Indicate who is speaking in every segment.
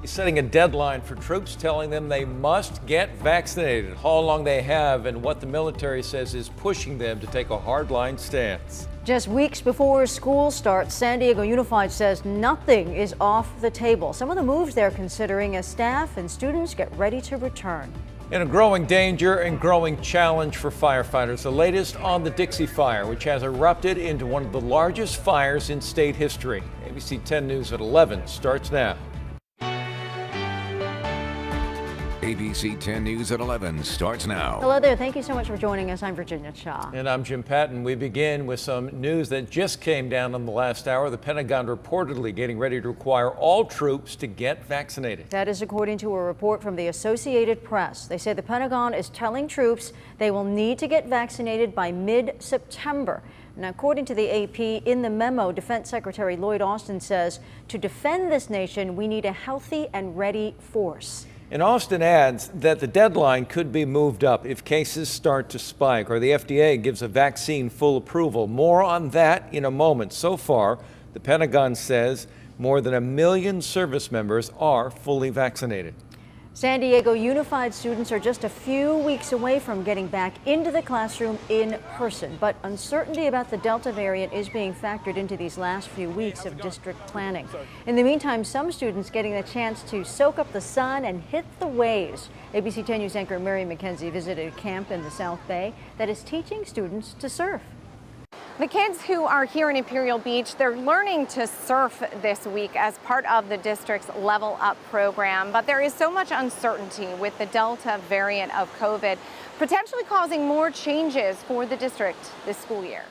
Speaker 1: He's setting a deadline for troops, telling them they must get vaccinated. How long they have and what the military says is pushing them to take a hardline stance.
Speaker 2: Just weeks before school starts, San Diego Unified says nothing is off the table. Some of the moves they're considering as staff and students get ready to return.
Speaker 1: In a growing danger and growing challenge for firefighters, the latest on the Dixie Fire, which has erupted into one of the largest fires in state history. ABC 10 News at 11 starts now.
Speaker 3: ABC 10 News at 11 starts now.
Speaker 2: Hello there. Thank you so much for joining us. I'm Virginia Cha.
Speaker 1: And I'm Jim Patton. We begin with some news that just came down in the last hour. The Pentagon reportedly getting ready to require all troops to get vaccinated.
Speaker 2: That is according to a report from the Associated Press. They say the Pentagon is telling troops they will need to get vaccinated by mid-September. Now, according to the AP, in the memo, Defense Secretary Lloyd Austin says to defend this nation, we need a healthy and ready force.
Speaker 1: And Austin adds that the deadline could be moved up if cases start to spike or the FDA gives a vaccine full approval. More on that in a moment. So far, the Pentagon says more than 1 million service members are fully vaccinated.
Speaker 2: San Diego Unified students are just a few weeks away from getting back into the classroom in person, but uncertainty about the Delta variant is being factored into these last few weeks of district planning. In the meantime, some students getting the chance to soak up the sun and hit the waves. ABC 10 News anchor Mary McKenzie visited a camp in the South Bay that is teaching students to surf.
Speaker 4: The kids who are here in Imperial Beach, they're learning to surf this week as part of the district's Level Up program. But there is so much uncertainty with the Delta variant of COVID, potentially causing more changes for the district this school year.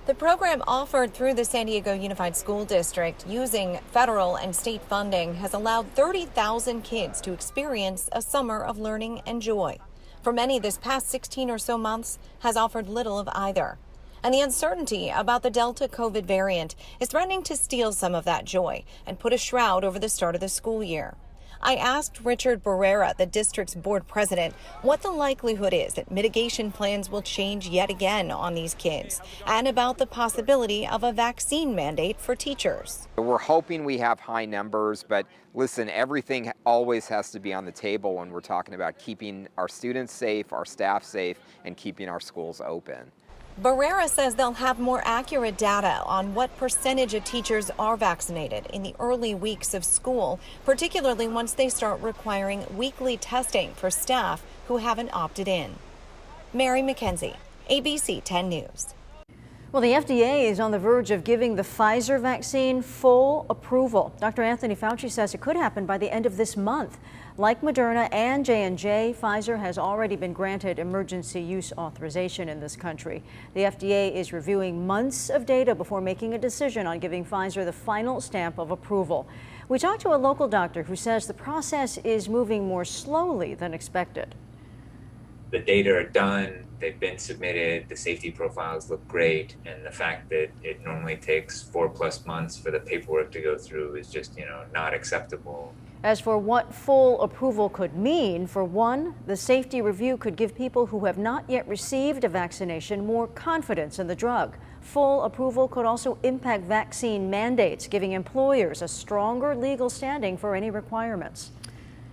Speaker 5: The program offered through the San Diego Unified School District using federal and state funding has allowed 30,000 kids to experience a summer of learning and joy. For many, this past 16 or so months has offered little of either. And the uncertainty about the Delta COVID variant is threatening to steal some of that joy and put a shroud over the start of the school year. I asked Richard Barrera, the district's board president, what the likelihood is that mitigation plans will change yet again on these kids and about the possibility of a vaccine mandate for teachers.
Speaker 6: We're hoping we have high numbers, but listen, everything always has to be on the table when we're talking about keeping our students safe, our staff safe, and keeping our schools open.
Speaker 5: Barrera says they'll have more accurate data on what percentage of teachers are vaccinated in the early weeks of school, particularly once they start requiring weekly testing for staff who haven't opted in. Mary McKenzie, ABC 10 News.
Speaker 2: Well, the FDA is on the verge of giving the Pfizer vaccine full approval. Dr. Anthony Fauci says it could happen by the end of this month. Like Moderna and J&J, Pfizer has already been granted emergency use authorization in this country. The FDA is reviewing months of data before making a decision on giving Pfizer the final stamp of approval. We talked to a local doctor who says the process is moving more slowly than expected.
Speaker 7: The data are done, they've been submitted, the safety profiles look great, and the fact that it normally takes 4+ months for the paperwork to go through is just, not acceptable.
Speaker 2: As for what full approval could mean, for one, the safety review could give people who have not yet received a vaccination more confidence in the drug. Full approval could also impact vaccine mandates, giving employers a stronger legal standing for any requirements.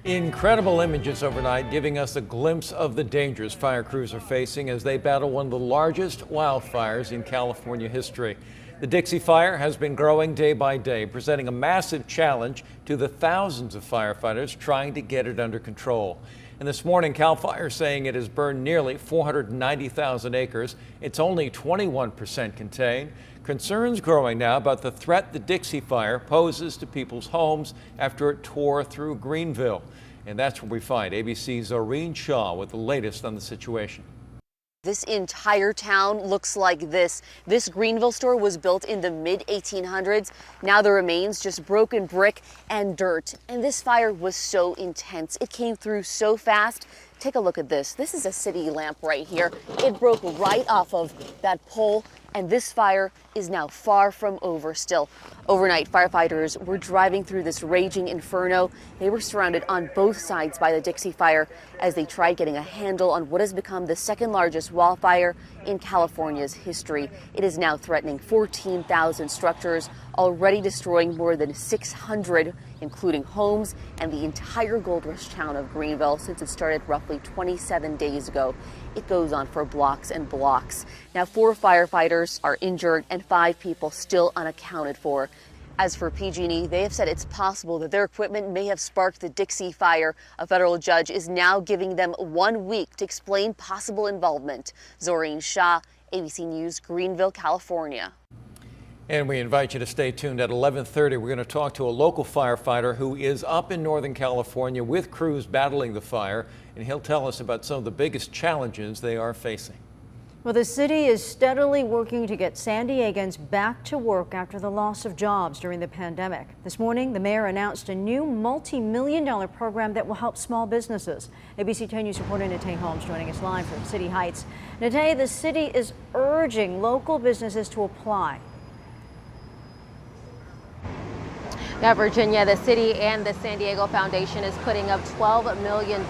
Speaker 1: Incredible images overnight giving us a glimpse of the dangers fire crews are facing as they battle one of the largest wildfires in California history. The Dixie Fire has been growing day by day, presenting a massive challenge to the thousands of firefighters trying to get it under control. And this morning, CAL FIRE saying it has burned nearly 490,000 acres. It's only 21% contained. Concerns growing now about the threat the Dixie Fire poses to people's homes after it tore through Greenville. And that's where we find ABC's Oreen Shaw with the latest on the situation.
Speaker 8: This entire town looks like this. This Greenville store was built in the mid-1800s. Now the remains just broken brick and dirt. And this fire was so intense. It came through so fast. Take a look at this. This is a city lamp right here. It broke right off of that pole, and this fire is now far from over still. Overnight, firefighters were driving through this raging inferno. They were surrounded on both sides by the Dixie Fire as they tried getting a handle on what has become the second largest wildfire in California's history. It is now threatening 14,000 structures already destroying more than 600, including homes and the entire gold rush town of Greenville since it started roughly 27 days ago. It goes on for blocks and blocks. Now, 4 firefighters are injured and 5 people still unaccounted for. As for PG&E, they have said it's possible that their equipment may have sparked the Dixie Fire. A federal judge is now giving them 1 week to explain possible involvement. Zoreen Shah, ABC News, Greenville, California.
Speaker 1: And we invite you to stay tuned. At 11:30, we're going to talk to a local firefighter who is up in Northern California with crews battling the fire, and he'll tell us about some of the biggest challenges they are facing.
Speaker 2: Well, the city is steadily working to get San Diegans back to work after the loss of jobs during the pandemic. This morning, the mayor announced a new multi-million-dollar program that will help small businesses. ABC 10 News reporter Natay Holmes joining us live from City Heights. Natay, the city is urging local businesses to apply.
Speaker 9: Yeah, Virginia, the city and the San Diego Foundation is putting up $12 million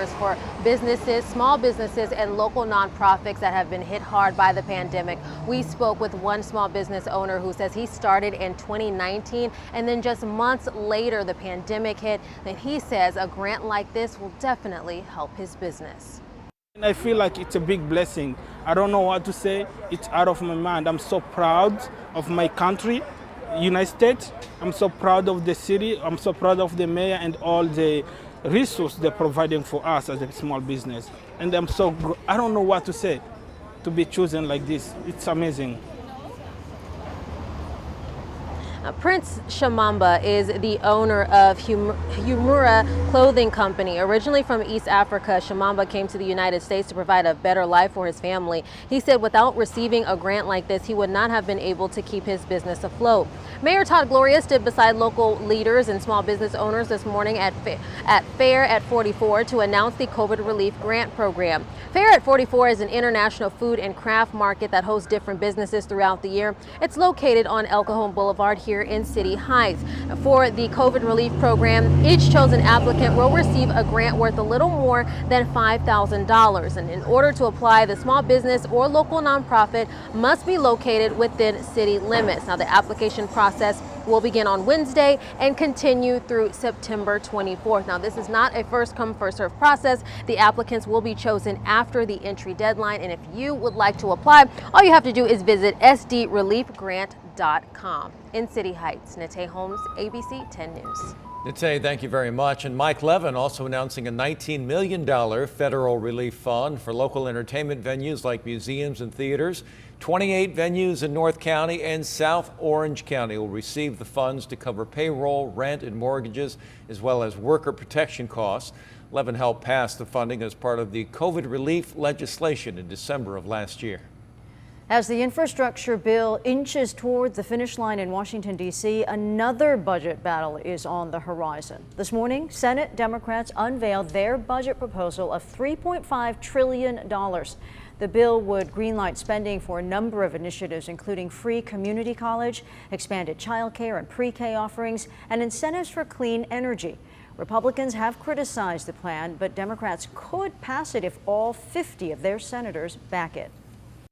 Speaker 9: for businesses, small businesses, and local nonprofits that have been hit hard by the pandemic. We spoke with one small business owner who says he started in 2019, and then just months later, the pandemic hit. And he says a grant like this will definitely help his business.
Speaker 10: I feel like it's a big blessing. I don't know what to say. It's out of my mind. I'm so proud of my country, United States. I'm so proud of the city. I'm so proud of the mayor and all the resources they're providing for us as a small business. And I don't know what to say to be chosen like this. It's amazing.
Speaker 9: Prince Shamamba is the owner of Humura Clothing Company. Originally from East Africa, Shamamba came to the United States to provide a better life for his family. He said without receiving a grant like this, he would not have been able to keep his business afloat. Mayor Todd Gloria stood beside local leaders and small business owners this morning at Fair at 44 to announce the COVID relief grant program. Fair at 44 is an international food and craft market that hosts different businesses throughout the year. It's located on El Cajon Boulevard here in City Heights. For the COVID relief program, each chosen applicant will receive a grant worth a little more than $5,000. And in order to apply, the small business or local nonprofit must be located within city limits. Now, the application process will begin on Wednesday and continue through September 24th. Now, this is not a first come, first served process. The applicants will be chosen after the entry deadline. And if you would like to apply, all you have to do is visit sdreliefgrant.com. In City Heights, Natay Holmes, ABC 10 News.
Speaker 1: Natay, thank you very much. And Mike Levin also announcing a $19 million federal relief fund for local entertainment venues like museums and theaters. 28 venues in North County and South Orange County will receive the funds to cover payroll, rent, and mortgages, as well as worker protection costs. Levin helped pass the funding as part of the COVID relief legislation in December of last year.
Speaker 2: As the infrastructure bill inches toward the finish line in Washington, D.C., another budget battle is on the horizon. This morning, Senate Democrats unveiled their budget proposal of $3.5 trillion. The bill would greenlight spending for a number of initiatives, including free community college, expanded child care and pre-K offerings, and incentives for clean energy. Republicans have criticized the plan, but Democrats could pass it if all 50 of their senators back it.